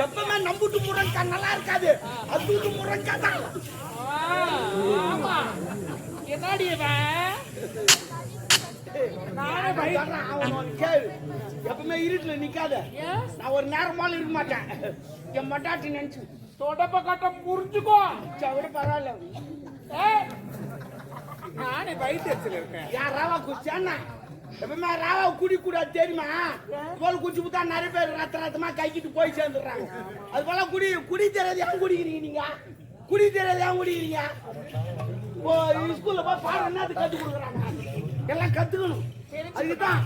எப்பவுமே நம்புட்டு முருங்கா நல்லா இருக்காது, அது முருங்கா தான். என்னடி எப்பவுமே இருட்டுல நிக்காத. நான் ஒரு நேரமால இருக்க மாட்டேன். என் மட்டாட்டி நினைச்சு தொடப்ப கட்ட புரிஞ்சுக்கோ. விட பரவாயில்ல. நானே வயிற்றுல இருக்கேன். யார் ராவா குடிச்சான்னா எப்பவுமே ராவா குடி கூடாது தெரியுமா? போல குடிச்சு புத்தா நிறைய பேர் ரத்த ரத்தமா கைக்கிட்டு போய் சேர்ந்துடுறாங்க. அது போல குடி தெரியாது ஏன் குடிக்கிறீங்க? நீங்க குடி தெரியாது ஏன் குடிக்கிறீங்க? ஸ்கூல்ல போய் பாடம் என்ன கத்து கொடுக்குறாங்க, எல்லாம் கத்துக்கணும். அதுக்குதான்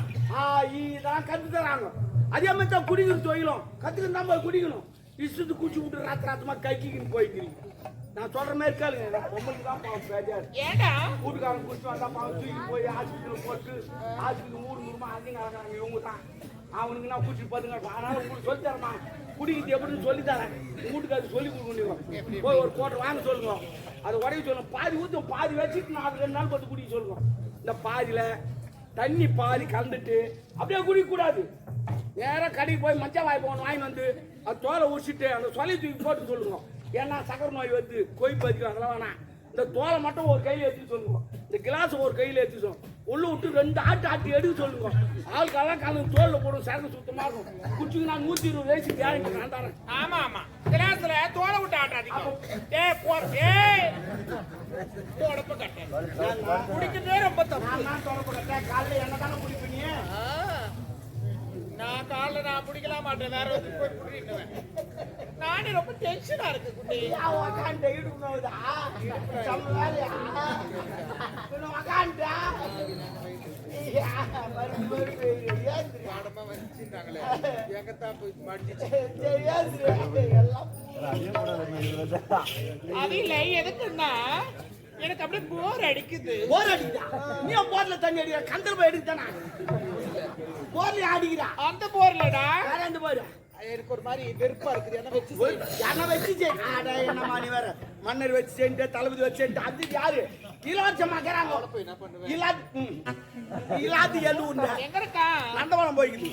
இதெல்லாம் கத்து தராங்க. அதே மாதிரி தான் குடிக்கிற தொழிலும் கத்துக்கணும் தான் போய் குடிக்கணும். இஷ்டத்து குடிச்சு விட்டு ராத்திர ராத்தமா கைக்கின்னு போய்க்கிறீங்க. நான் சொல்ற மாதிரி கேளுங்க. பொம்பளுக்கு தான் பாவம் பேஜாரு. வீட்டுக்காரன் குடிச்சு வந்தா பாவம் தூக்கி போய் ஹாஸ்பிட்டல் போட்டு ஹாஸ்பிட்டல் மூணு அதிகம் நடக்கிறாங்க. இவங்க தான் அவனுக்கு நான் குடிச்சு பாத்துங்க. அதனால உங்களுக்கு சொல்லி தரமா குடிக்கிறது எப்படின்னு சொல்லி தரேன். வீட்டுக்கு சொல்லி கொடுக்கணும். போய் ஒரு கோட்டை வாங்க சொல்லுங்க, அதை உடனே சொல்லணும். பாதி ஊற்றும் பாதி வச்சுட்டு நான் அது 2 நாள் பார்த்து குடிக்க சொல்லுங்க. இந்த பாதியில தண்ணி பாதி கலந்துட்டு அப்படியே குடிக்க கூடாது. நேரம் கடைக்கு போய் மஞ்சள் வாய் போகணும், வாங்கி வந்து அது தோலை உரிச்சிட்டு அந்த சொலை தூக்கி போட்டு சொல்லுங்க. ஏன்னா சக்கரை நோய் வந்து கொய்ப்பு அதிகம், அதெல்லாம் வேணாம். இந்த தோலை மட்டும் ஒரு கையில் எடுத்து சொல்லுங்க, இந்த கிளாஸ் ஒரு கையில் எடுத்து சொல்லுங்க. உள்ள விட்டு 2 ஆட்டு எடுக்க சொல்லுங்க. ஆளுக்கெல்லாம் கலந்து தோல்ல போடும், சரக்கு சுத்தமா இருக்கும். குடிச்சுக்கு நான் 120 வயசு கேரண்டி நான் தரேன். ஆமா ஆமா, கிளாஸ்ல தோலை விட்டு ஆட்டாதீங்க. தொடப்ப கட்ட குடிக்கிறதே ரொம்ப தப்பு. நான் தொடப்ப கட்ட காலையில என்ன தானே குடிப்பீங்க? நான் காலைல நான் குடிக்கல மாட்டேன், வேற வந்து போய் குடிக்குவேன். நானே ரொம்ப டென்ஷனா இருக்கு குட்டி. உக்காண்ட இடுக்குனோதா சம்மாலியா உக்காண்டா எதுக்குன்னா எனக்கு அப்படியே போர் அடிக்குது. போர் அடிக்குதா? நீ போர்ல தண்ணி அடிக்கிற கந்தல் போய் எடுத்தானா? போர்ல அடிக்கிறா? அந்த போர்லடா. வேற எந்த போர்? எனக்கு ஒரு மாதிரி வெறுப்பா இருக்குது. என்ன வச்சு என்னமா நீ வேற மன்னர் வச்சு செஞ்சு தளபதி வச்சு செஞ்சு அது யாரு இலவசமாக்குறாங்க? இல்லாது எல்லு எங்க இருக்கா? நந்தவனம் போய்க்குது.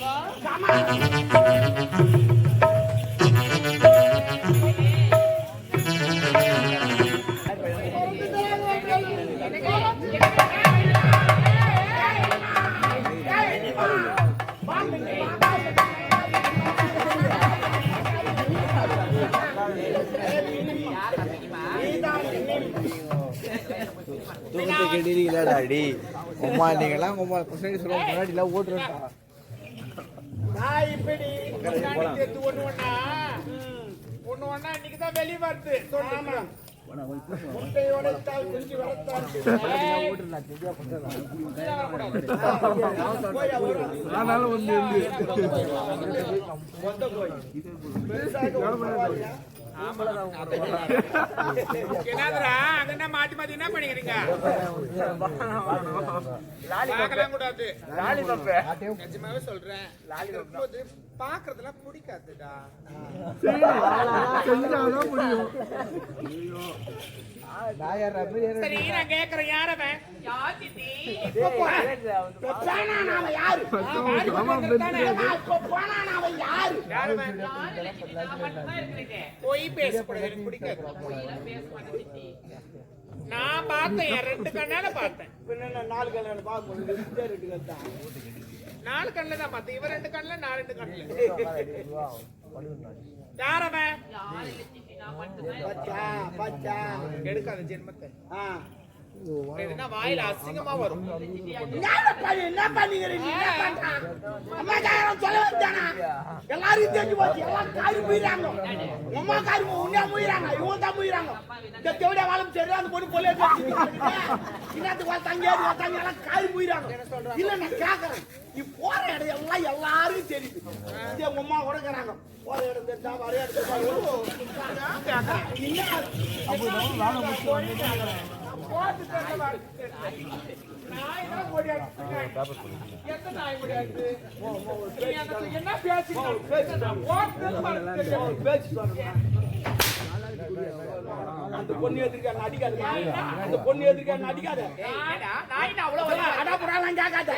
அடி உமா நீங்களாம் உமா பசங்க சொல்ல முன்னாடி ஓட்டுறா. நான் இப்படி ஒண்ணு ஒண்ணா இன்னைக்குதான் வெளியே வருது. முட்டையோட குஞ்சு வளர்த்தாரு. மாத்தி மாத்தி என்ன பண்ணிக்கிறீங்க? கூடாது. நிஜமாவே சொல்றேன், பாக்குறதுலாம் பிடிக்காதுடா. சரி நான் கேக்குறேன், யாரவன்? போய் பேசக்கூடாது, பிடிக்காது. நான் பார்த்தேன், 2 கண்ணால பார்த்தேன். 4 கண்ணால பார்க்க 4 கண்ணுல தான் பார்த்தேன். இவன் 2 கண்ணுல, நான் 2 கண்ணுல. யாரவன்? எடுக்காத ஜென்மத்தை. வாயில அசிங்கமா வரும். என்ன பண்ணிக்கிறீங்க? எல்லாரும் தெரிஞ்சு போச்சு. எல்லாம் காரி போயிடறாங்க. உமா காரி உன்னே முயிறாங்க, இவங்க தான் முயிறாங்க. இந்த தேவடியா வாழம் சரி அந்த பொண்ணு பொல்ல இன்னத்துக்கு தங்கி எல்லாம் காரி போயிடறாங்க. இல்ல நான் கேட்கறேன், நீ போற இடம் எல்லாம் எல்லாருக்கும் தெரியுது. இதே உமா கொடுக்குறாங்க. போற இடம் தெரிஞ்சா வர இடத்துல அந்த பொண்ணு எதிர்க்க அடிக்காது. அந்த பொண்ணு எதிர்க்க அடிக்காத. அதெல்லாம் கேட்காத.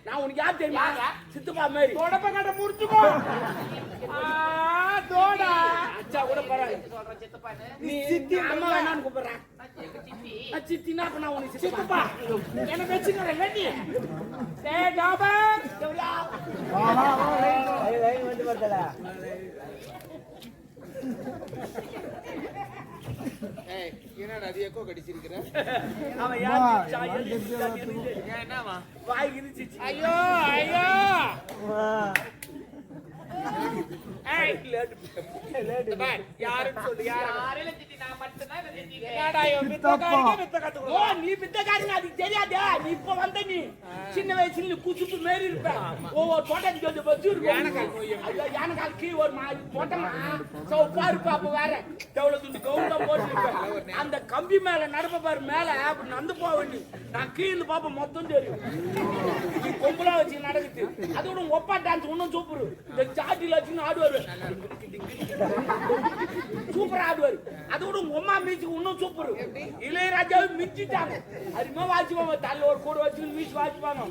நான் உனக்கு யார் தெரியுமா? சித்தப்பா மாதிரி. தொடப்ப கட்ட முடிச்சுக்கோ. தோடா அச்சா கூட பரவாயில்ல. சொல்றேன் சித்தப்பான்னு. நீ சித்தி அம்மா வேணான்னு கூப்பிடுறேன். சித்தினா அப்ப நான் உனக்கு சித்தப்பா. என்ன வச்சுக்கிறேன் நீ? டேய் டாபர் எவ்வளோ? வந்து பார்த்தல ஏய் என்னடா அது எக்கோ கடிச்சிருக்கிற? அவன் யார் என்னவா? வாய் இருந்துச்சு. ஐயோ ஐயோ ஏய் பாய் யாருன்னு சொல்லு யாரல சித்தி நான் மட்டும் தான் செஞ்சிட்டேன். என்னடா இவன் வித்த கத்துக்கோ. ஓ நீ பித்தக்காரங்க அதுக்கு தெரியாதே. நீ இப்ப வந்த நீ சின்ன வயசுல நீ குசுப்பு மாரி இருப்ப. ஓ தோட்டத்துக்கு வந்து வச்சு யானக்கால் போய் ஐயோ யானக்கால் கீ ஒரு மாதிரி போட்டமா சவுப்பா இருப்ப. அப்ப வேற எவ்வளவு துண்டு கவுண்டா போட்டு அந்த கம்பி மேல நடப்ப பாரு மேல அப்படி நடந்து போக வேண்டி. நான் கீழே பாப்ப மொத்தம் தெரியும். நீ கொம்பலா வச்சு நடக்குது. அதோட ஒப்பா டான்ஸ் ஒன்னும் சூப்பர். இந்த சாட்டில வச்சு ஆடுவாரு சூப்பரா ஆடுவாரு. அதோட உங்க அம்மா மீச்சு இன்னும் சூப்பர். இளையராஜாவை மிச்சிட்டாங்க. அருமா வாசிப்பாங்க. தள்ள ஒரு கூட வச்சு மீச்சு வாசிப்பாங்க.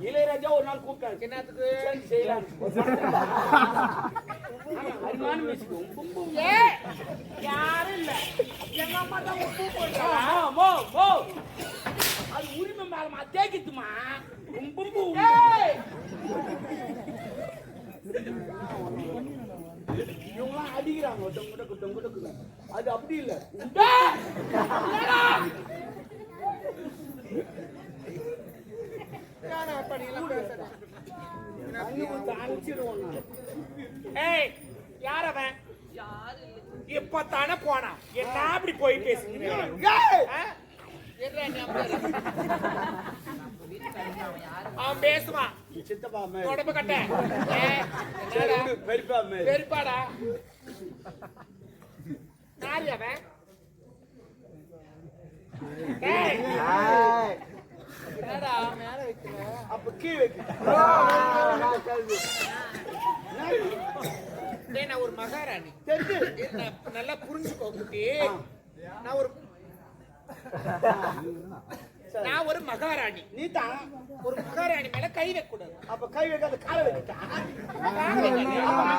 இளையராஜா ஒரு நாள் கூப்பிட்டாரு. என்னத்துக்கு செய்யலாம் அருமான மியூசிக். யாரும் இல்ல எங்க அம்மா தான் உப்பு போட்டா. அது உரிமை மேலமா தேக்கித்துமா. இவங்களாம் அடிக்கிறாங்க. அது அப்படி இல்ல. ஏய் யார் அவன்? இப்பதானே போனா. என்ன அப்படி போய் பேசுறீங்க? அவன் பேசுவான். சித்தப்பா தொடப்பு கட்ட பெரியப்பா பெருப்பாடா யாரு அவன்? என்னடா மேல வைக்கிற? அப்ப கீழ் வைக்க நான் ஒரு மகாராணி தெரிஞ்சு நல்லா புரிஞ்சுக்கோ குட்டி. நான் ஒரு மகாராணி. நீ தான் ஒரு மகாராணி மேல கை வைக்க கூடாது. அப்ப கை வைக்காத காலை வைக்கிட்டா. காலை வைக்க.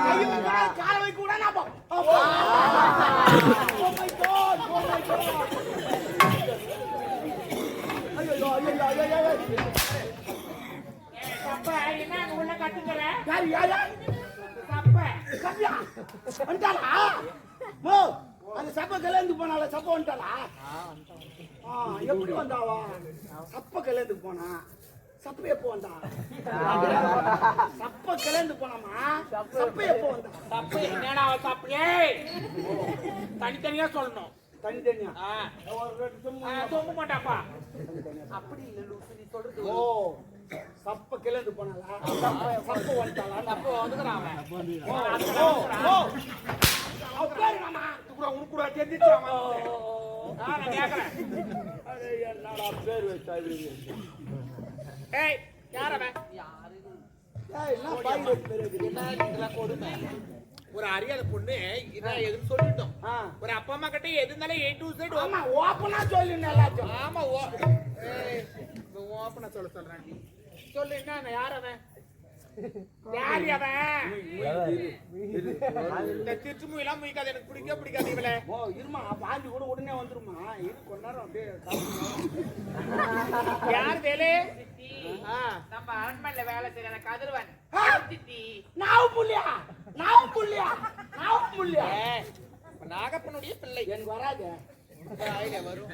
கை வைக்க காலை வைக்க கூடாது. அப்ப என்ன உள்ள கட்டுக்கிற? யாரு யாரு சப்ப கவ்யா வந்துட்டாளா? மோ அந்த சப்ப கல்யாணத்து போனால சப்ப வந்துட்டாளா? எப்படி வந்தாவா? சப்ப கல்யாணத்துக்கு போனா. சப்ப எப்போ வந்தா? சப்ப கல்யாணத்துக்கு போனாமா? சப்ப எப்போ வந்தா? சப்ப என்னடா சப்ப? ஏய் தனித்தனியா சொல்லணும். தனித்தனியா தூங்க மாட்டாப்பா. அப்படி இல்ல லூசு நீ சொல்றது. ஓ சப்ப கல்யாணத்துக்கு போனாளா? சப்ப வந்துட்டாளா? சப்ப வந்துக்கிறான் அவன். உனக்கு கூட தெரிஞ்சிச்சாமா? நான் கேக்குறேன். என்னடா பேர் வச்சா? ஏய் யார் அவன்? ஒரு அறியாத பொண்ணு இதான் எதுன்னு சொல்லிட்டோம். ஒரு அப்பா அம்மா கிட்ட எது இருந்தாலும் A to Z ஓப்பனா சொல்லுங்க எல்லாத்தையும். ஆமா ஓப்பனா சொல்றேன். சொல்லு என்ன யார் அவன்? யார் அவன்? இந்த திருச்சி எல்லாம் முயக்காது. எனக்கு பிடிக்காது இவள. இருமா பாண்டி கூட உடனே வந்துருமா. இரு கொஞ்ச நேரம் அப்படியே. யார் வேலை? நம்ம அரண்மனையில வேலை செய்யற கதிரவன். நாகப்பனுடைய பிள்ளை. எனக்கு வராது. வரும்.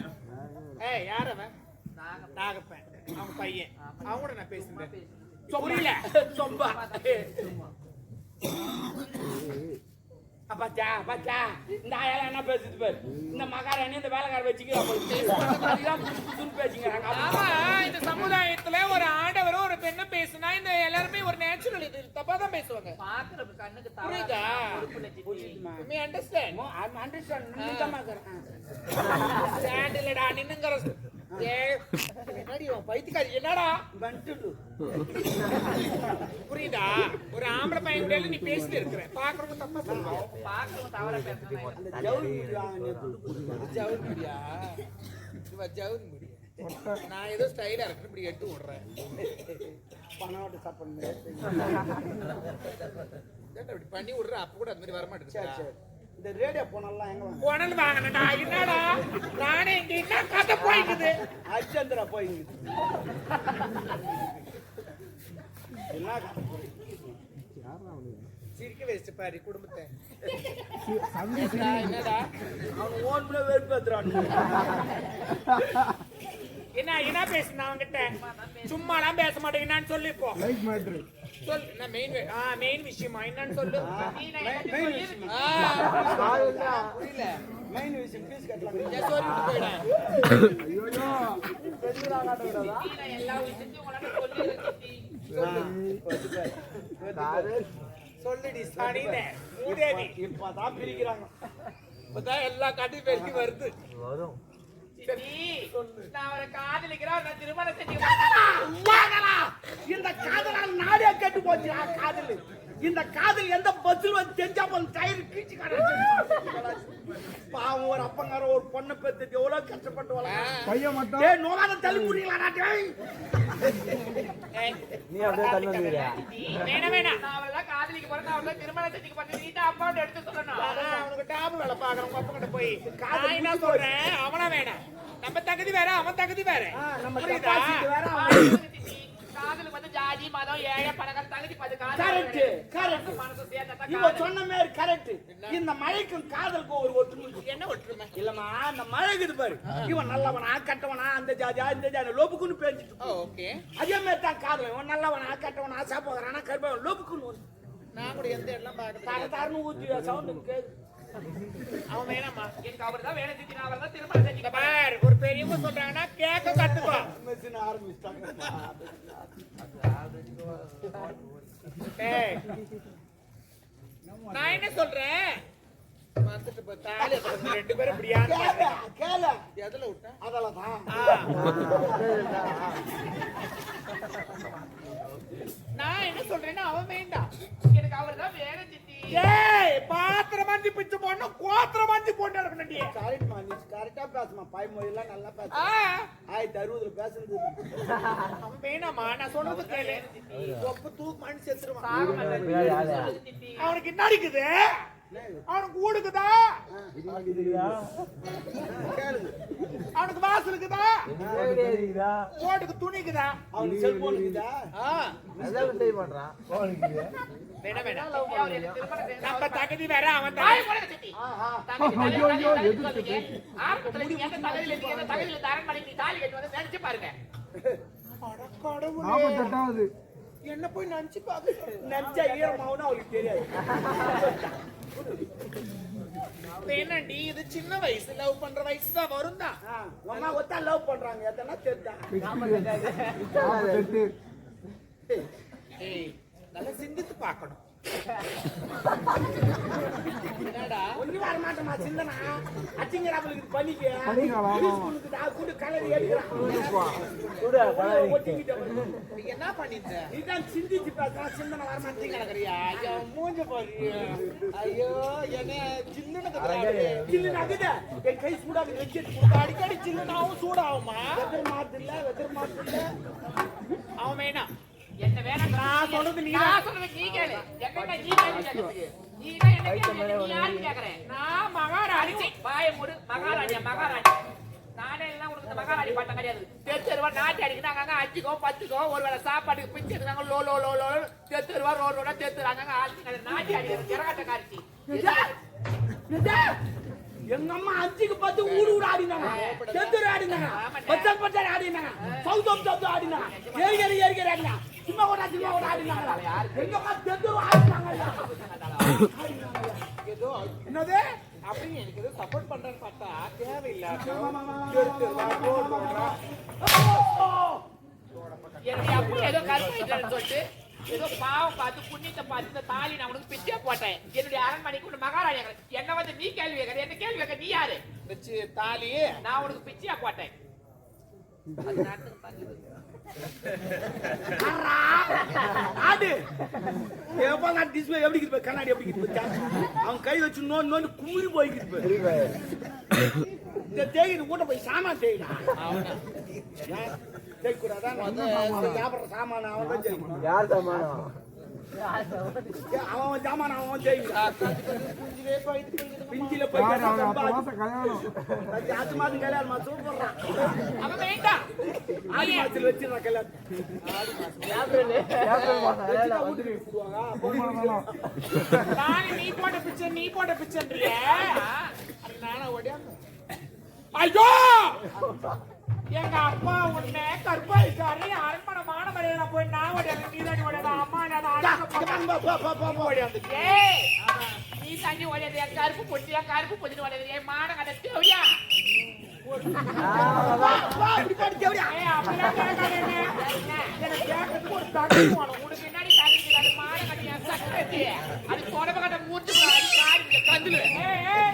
ஏய் யார் அவன்? நாகப்பன். அவன் பையன். அவன் கூட நான் பேசுறேன். புரியல. சொம்பா பாச்சா பாச்சா இந்த ஆயால என்ன பேசுது பாரு. இந்த மகாராணி இந்த வேலைக்கார வச்சுக்கிறான் பேசுங்கிறாங்க. ஆமா இந்த சமுதாயத்துல ஒரு ஆண்டவர் ஒரு பெண்ணு பேசுனா இந்த எல்லாருமே ஒரு நேச்சுரல் இது தப்பா தான் பேசுவாங்க. பாக்குறது கண்ணுக்கு புரியுதா? Me understand? I understand. நின்னுங்கற ஏய், என்னடி உன் பைத்தியக்காரி என்னடா வந்துடு புரியுதா? ஒரு ஆம்பளை பையன் கூட நீ பேசிட்டு இருக்கிற பாக்குறவங்க தப்பா சொல்லுவாங்க. பாக்குறவங்க தவறா பேசுறாங்க. அந்த ஜவுளி முடி வாங்கினே ஜவுன் முடியா? இவ ஜவுன் முடியா? நான் ஏதோ ஸ்டைலா இருக்கு இப்படி எடுத்து விடுறேன். பணம் சாப்பிடணும் இப்படி பண்ணி விடுற அப்ப கூட அந்த மாதிரி வர மாட்டேங்குது. இந்த ரேடியோ போனெல்லாம் எங்க வாங்க போனல் வாங்கினடா என்னடா நானே இங்க என்ன கதை போய்க்குது. அச்சந்திரா போயிங்குது என்ன சிரிக்க வச்சு பாரு குடும்பத்தை. என்னடா அவன் ஓன் பண்ண வெறுப்பேத்துறான் என்ன பேசுனா அவன்கிட்ட சும்மாலாம் பேச மாட்டேங்கிறான்னு சொல்லு இப்போ. சொல் என்ன மெயின் விஷயமா என்னன்னு சொல்லு. புரியல மெயின் விஷயம் பீஸ் கட்டலாம் சொல்லிட்டு போயிடேன். சொல்லுடி சனினே மூதேவி. இப்பதான் பிரிக்கிறாங்க இப்பதான் எல்லா காட்டையும் பெருக்கி வருது. நான் அவரை காதலிக்கிறேன். நான் திருமணம் செஞ்சு இந்த காதலால் நாடே கேட்டு போச்சு காதல். இந்த காதல் எந்த பஸ்ல வந்து தெரிஞ்சா போல டயர் கீச்சு பாவம் ஒரு அப்பங்கார ஒரு பொண்ணை பெற்று எவ்வளவு கஷ்டப்பட்டு பையன் மட்டும் டேய் நோகாத தள்ளி முடியலடா டேய் நீ அப்படியே தள்ளி வந்துறியா? வேணாம் நான் அவளை காதலிக்க போறேன். அவளை திருமணம் செஞ்சு பண்ணி நீட்டா அப்பாவுக்கு எடுத்து சொல்லணும். அவனுக்கு டாப் வேலை பாக்குறேன் உங்க அப்பா கிட்ட போய். நான் என்ன சொல்றேன் அவனா வேணாம். நம்ம தகுதி வேற அவன் தகுதி வேற. நம்ம புரியுதா? கெப்பாசிட்டி வேற காதலுக்கு வந்து ஜாதி மதம் ஏழை பணக்கார தகுதி பது கரெக்ட் கரெக்ட் மனசு சேர்ந்தா இவ சொன்ன மாதிரி கரெக்ட். இந்த மழைக்கும் காதலுக்கும் ஒரு ஒற்றுமை இருக்கு. என்ன ஒற்றுமை இல்லம்மா அந்த மழை இருக்குது பாரு இவன் நல்லவனா கட்டவனா அந்த ஜாதியா இந்த ஜாதி லோபுக்குன்னு பேஞ்சிட்டு ஓகே அதே மாதிரி தான் காதல் இவன் நல்லவனா கட்டவனா சாப்பிடுறானா கருப்பவன் லோபுக்குன்னு நான் கூட எந்த எல்லாம் பாக்குறேன். தரத்தாருன்னு ஊத்தி சவுண்ட் கேது அவன் வேணாமா எனக்கு அவர் தான் வேணும் திட்டி அவர் தான் திருமணம் செஞ்சுக்க பார். ஒரு பெரியவங்க சொல்றாங்கன்னா கேட்க கத்துக்கோ. மெஷின் ஆரம்பிச்சிட்டாங்க நான் என்ன சொல்றேன் வந்துட்டு பார்த்தாலே ரெண்டு பேரும் இப்படியா கேள எதுல விட்டேன் அதெல்லாம் தான் நான் என்ன சொல்றேன்னா அவன் வேண்டாம் எனக்கு அவர் தான் வேணும் திட்டி. ஏய் பாத்திர மந்தி பிச்சு போடணும் கோத்திர மந்தி போட்டு இருக்கணும்டி. கரெக்ட்மா நீ கரெக்டா பேசுமா பாய்மொழியெல்லாம் நல்லா பேச 1060 பேசுறது அவன் வேணாமா நான் சொல்றது கேளு. ஒப்பு தூக்கு மணி செத்துருவான். அவனுக்கு என்ன அடிக்குது? அவனுக்கு ஊடுக்குதா? அவனுக்கு வாசல் இருக்குதா? ஓட்டுக்கு துணிக்குதா? அவனுக்கு செல்போன் இருக்குதா? வேணா வேணாம் நம்ம தகுதி வேற அவன் என்ன போய் நினைச்சு பாக்க நினைச்சா ஈரமாவுன்னு அவளுக்கு தெரியாது. என்னடி இது சின்ன வயசு லவ் பண்ற வயசு தான் வரும் தான். அம்மா ஒத்தா லவ் பண்றாங்க எதனா தெரிஞ்சா நல்லா சிந்தித்து பார்க்கணும். என்னடா ஒண்ணு வர மாட்டோமா சிந்தனா அச்சிங்கராபலுக்கு பண்ணிக்க கூட்டு கலரி என்ன பண்ணிட்ட? இதான் சிந்திச்சு பேசுறா சிந்தனை வர மாட்டேங்கிறியா? மூஞ்ச பாரு. ஐயோ என்ன சில்லுன்னு சில்லுன்னு என் கை சூடாக வச்சு அடிக்கடி சில்லுனாவும் சூடாகுமா? வெதர் மாத்து இல்ல அவன் வேணாம் என்ன வேணாம். நான் சொல்றது நீ கேளு. என்ன நீ கேளு. நீ என்ன யாரு கேக்குறேன்? நான் மகாராணி பாய மூடு. மகாராணி நானே எல்லாம் உனக்கு மகாராணி பட்டம் கிடையாது. தெருவா நாட்டி அடிக்கணும் அங்க 5கோ 10கோ ஒருவேளை சாப்பாட்டுக்கு பிச்சு எடுத்தாங்க. லோ லோ லோ லோ தெருவா ரோடோட தெருறாங்க. நாட்டி அடிக்கிறது இறகாட்ட காட்சி. எங்க அம்மா 5க்கு 10 ஊடு ஆடினாங்க. தெரு ஆடினாங்க. பச்சை ஆடினாங்க. சவுத் ஆடினாங்க. ஏரி ஆடினாங்க. சும்மா கூட ஆடினாங்க. எங்க அம்மா தெரு ஆடினாங்க. ஏதோ என்னது அப்படி எனக்கு ஏதோ சப்போர்ட் பண்றேன்னு பார்த்தா தேவையில்லை. என்னுடைய அப்பா ஏதோ கருப்பாயிட்டான்னு சொல்லிட்டு ஏதோ பாவம் பார்த்து புண்ணியத்தை பார்த்து இந்த தாலி நான் உனக்கு பிச்சை போட்டேன். என்னுடைய அரண்மனைக்கு உள்ள மகாராணி என்ன வந்து நீ கேள்வி கேட்கற? என்ன கேள்வி கேட்க? நீ யாரு? தாலி நான் உனக்கு பிச்சையா போட்டேன். அது நேரத்துக்கு தங்குது. ஆறா, ஆடு எப்ப நான் டிஸ்பிளே எப்படி இருக்கு கண்ணாடி எப்படி இருக்கு அவன் கை வச்சு நோண்டு குமிழி போய்க்கிட்டு இந்த தேய்க்கு கூட போய் சாமான் தேய்டா தேய்க்கூடாதான் சாப்பிட்ற சாமான அவன் தான் தேய்க்கணும். யார் சமானம் அவன் ஜாமான அவன் தேய்க்கிறான் பிஞ்சில போய் அது மாதம் கல்யாணமா சூப்பர்றான் அவன் வேண்டாம். ஆடி மாசத்துல வச்சிருக்கான் கல்யாணம் நானு நீ போட்ட பிச்சைன்றியே. நானா ஓடியாங்க. ஐயோ எங்க அப்பா உன்னை கற்பாய்க்காரி அரண்மனை மாணவரையில போய் நான் ஓடியாங்க. நீ தாண்டி ஓடியாங்க. அம்மா நான் ஓடியாந்து. நீ தண்ணி ஓடியாது. என் கருப்பு பொட்டிட்டு ஓடியாது. என் மான கட்ட தேவையா அப்படிலாம் கேட்காதீங்க. எனக்கு கேட்கறதுக்கு ஒரு தகுதி வேணும். உனக்கு என்னடி தகுதி? அது மான கட்டி என் சக்கரத்தி அது தொடர்பு கட்ட மூச்சு கந்துல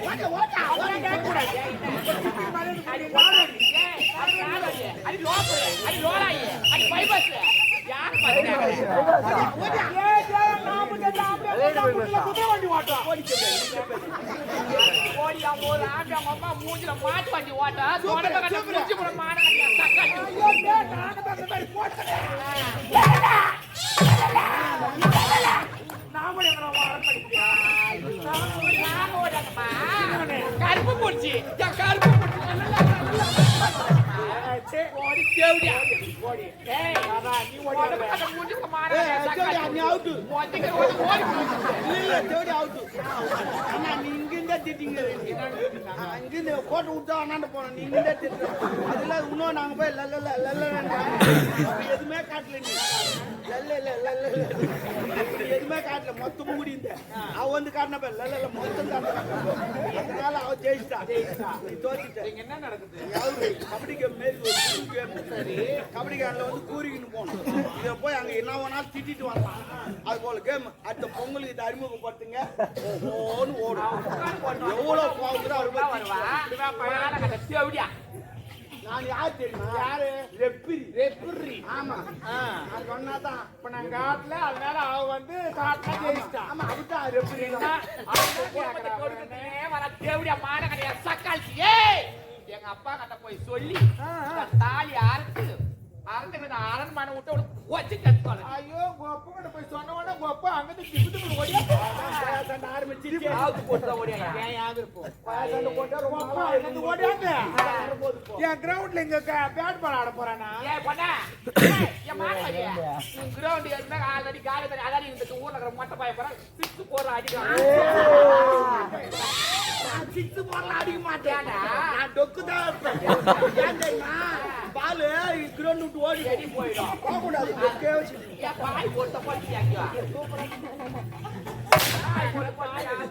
அப்படிலாம் கேட்கக்கூடாது. அது லோக்கல் அது லோராயி அது பைபஸ் யார் வண்டி ஓட்டம் ஓடியா ஒரு ஆம்பியா அம்மா மூஞ்சில மாட்டு வண்டி ஓட்ட தொடர்பு கட்ட மூச்சு கூட மான கருப்பு போச்சு கருப்பு கோட்டை விட்டா அண்ணாண்டு போனோம். நீங்க அதுல இன்னும் நாங்க போய் எதுவுமே காட்டல. நீ எதுவுமே காட்டல. மொத்தமும் முடிந்த அவ வந்து காட்டின பேர் லல்ல மொத்தம் அதனால அவ ஜெயிச்சிட்டா. நீ தோச்சிட்ட. என்ன நடக்குது? கபடி கேம் மாரி சரி கபடி கேம்ல வந்து கூறிக்கின்னு போனோம். இதை போய் அங்க என்ன வேணாலும் திட்டிட்டு வரலாம். அது போல கேம் அடுத்த பொங்கலுக்கு இதை அறிமுகப்படுத்துங்க. ஓன்னு ஓடும். எவ்வளவு போகுதோ வருவா நான் யார் தெரியுமா? யாரு? ரெப்பிரி. ஆமா அது சொன்னாதான் இப்ப நான் காட்டுல அதனால அவ வந்து காட்டுல ஜெயிச்சிட்டா. ஆமா அதுதான் ரெப்பிரி. எங்க அப்பா கிட்ட போய் சொல்லி தாலி அறுத்துக்கிட்டு அரண்மனை விட்டு வச்சு கத்துவாங்க. ஐயோ கொப்ப கிட்ட போய் சொன்ன உடனே கொப்ப அங்கிட்டு திப்பு ஓடியா ஆரம்பிச்சு போட்டுதான் ஓடியா. ஏன் யாது இருப்போம் ஓடியாங்க என் கிரவுண்ட்ல இங்க பேட் பால் ஆட போறானா? ஏன் பண்ண என் மாட்டாங்க கிரவுண்ட் எதுவுமே ஆல்ரெடி காலி தண்ணி அதாடி இந்த ஊர்ல இருக்கிற மொட்டை பாய போற 6 போற அடிக்கலாம். 6 போடலாம் அடிக்க மாட்டேன். நான் டொக்கு தான் இருப்பேன். ஏன் தெரியுமா? பால் கிரவுண்ட் விட்டு ஓடி போயிடும். போகக்கூடாது. பாய் போட்ட போட்டு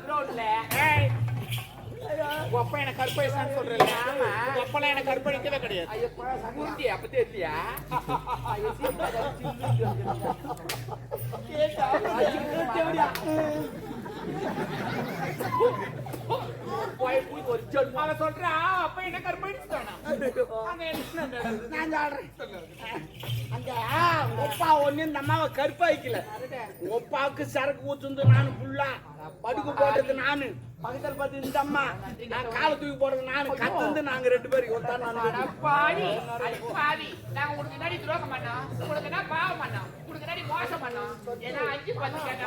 கிரவுண்ட்ல ஒப்ப எனக்கு கற்பழிச்சான்னு சொல்றேன். ஒப்பெல்லாம் எனக்கு கற்பழிக்கவே கிடையாது. அப்ப தெரியலையா? சொல்றான் அப்ப என்ன கற்பழிச்சுட்டானா? ஒப்பா ஒண்ணு இந்த அம்மாவை கருப்பா வைக்கல. ஒப்பாவுக்கு சரக்கு ஊத்துந்து நானு ஃபுல்லா படுக்கு போட்டது நானு பக்கத்துல பார்த்து இந்த அம்மா நான் காலை தூக்கி போடுறது நானு கத்து நாங்க 2 பேரும் பாவி நாங்க உனக்கு முன்னாடி துரோகம் பண்ணோம். உனக்கு என்ன பாவம் பண்ணோம்? உனக்கு முன்னாடி மோசம் பண்ணோம். ஏன்னா 5-10 கேட்டா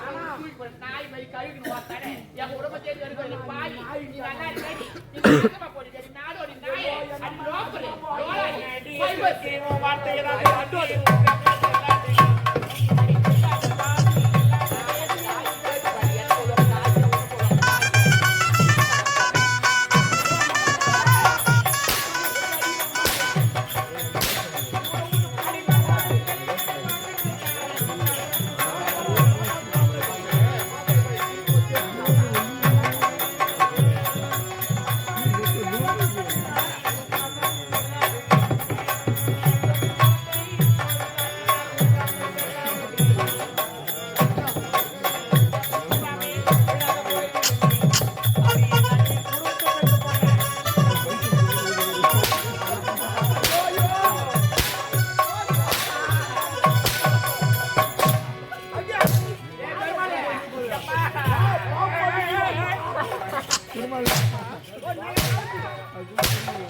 நாய் மாதிரி கழுவி வாத்தானே என் குடும்பத்தை எடுத்து பாவி நீ நல்லா இருக்கடி நீ போட்டு நாடோடி நாயே அது லோக்கல்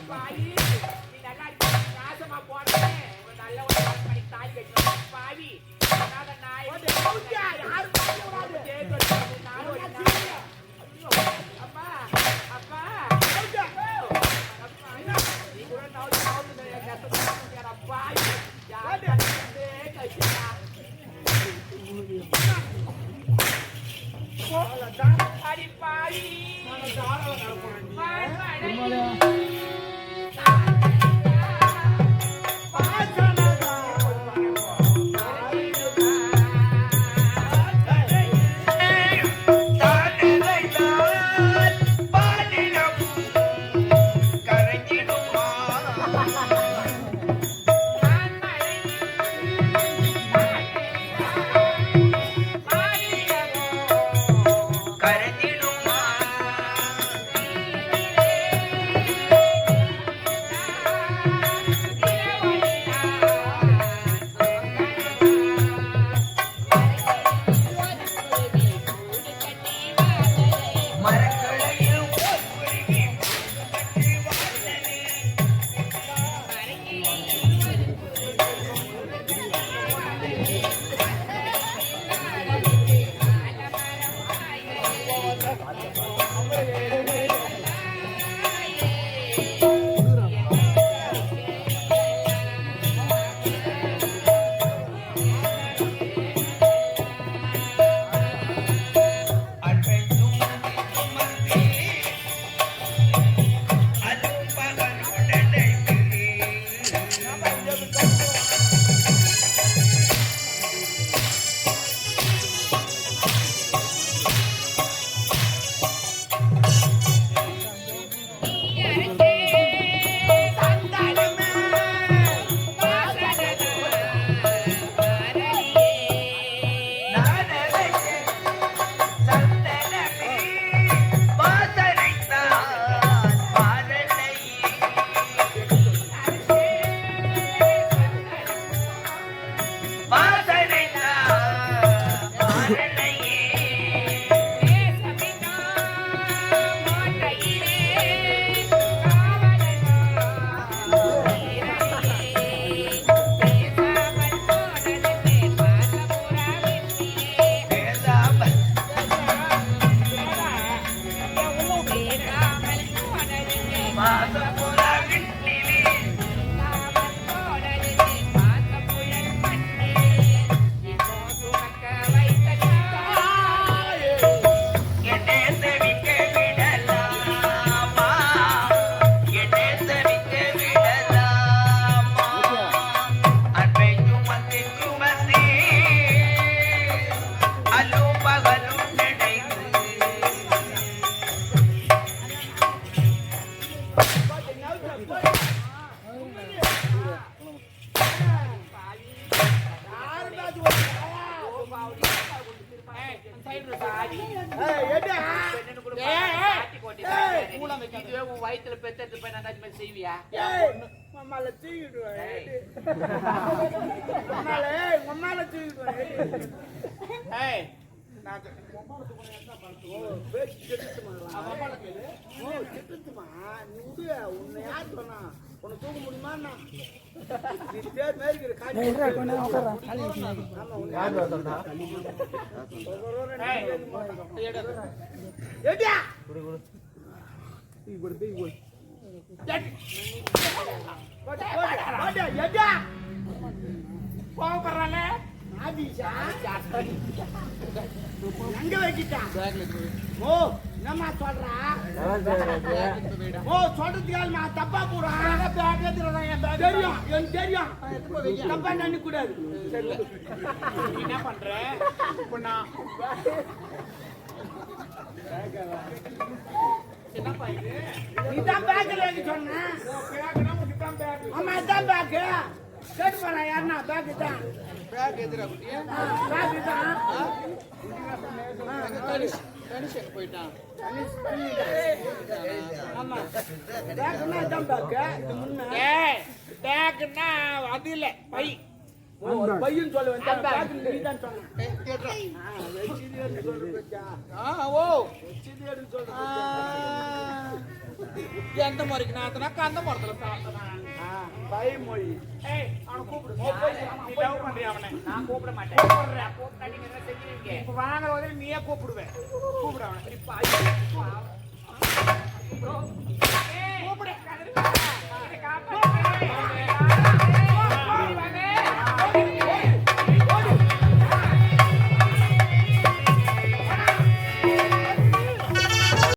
பாவி, நீ நல்லா இருக்க, நாசமா போனே. ஒரு நல்ல ஒரு பண்ணி தாலி கட்டணும். பாவி, அனாதை நாய். யாரு பாக்க கூடாது. நானும் ஒரு நாய். அப்பா, அப்பா. நீ கூட நவுந்து என் கஷ்டத்தை பார்த்துக்கிற பாவி. யாரு கஷ்டத்தை கஷ்டமா? அடி பாவி. வயிற்றுல பெத்து போய் நான் செய்வியா? மம்மால தூக்கிடுவேன். மம்மால தூக்கிடுவேன். உன்னை யார் சொன்னா? உன்னை தூக்க முடியுமா? கோவப்படுறானே எங்க வைக்கிட்டான்? ஓ என்னம்மா சொல்றா? ஓ சொல்றதுக்கு தப்பா போறான். தெரியும் எனக்கு தெரியும். தப்பா நினைக்க கூடாது. என்ன பண்ற இப்ப? நான் என்னப்பா இது? இதான் பேக்கல சொன்ன. ஆமா இதான் பேக்கு. கேட்டு போறா யாருன்னா? பேக்கு தான். பேக் எதிரா குட்டியா? பேக்கு தான். கணிஷன் போயிட்டான். ஆமா பேக்குன்னா இதான் பேக்கு. இது முன்ன பேக்குன்னா அது இல்ல பை. ஒரு பையன் சொல்ல வேண்டாம் Handbag. பாத்து நீ தான் சொன்ன வெச்சிடியன்னு சொல்ற பச்சா ஓ வெச்சிடியன்னு சொல்ற எந்த முறைக்கு நான் கந்த மரத்துல சாப்பிட்டேன் பை மொழி ஏய் அவனை கூப்பிடு நீ லவ் பண்றியா அவனை நான் கூப்பிட மாட்டேன் கூப்பிட்டா நீங்க என்ன செஞ்சீங்க இப்ப வாங்குற வரையில நீயே கூப்பிடுவேன் கூப்பிடு அவனை இப்ப கூப்பிடு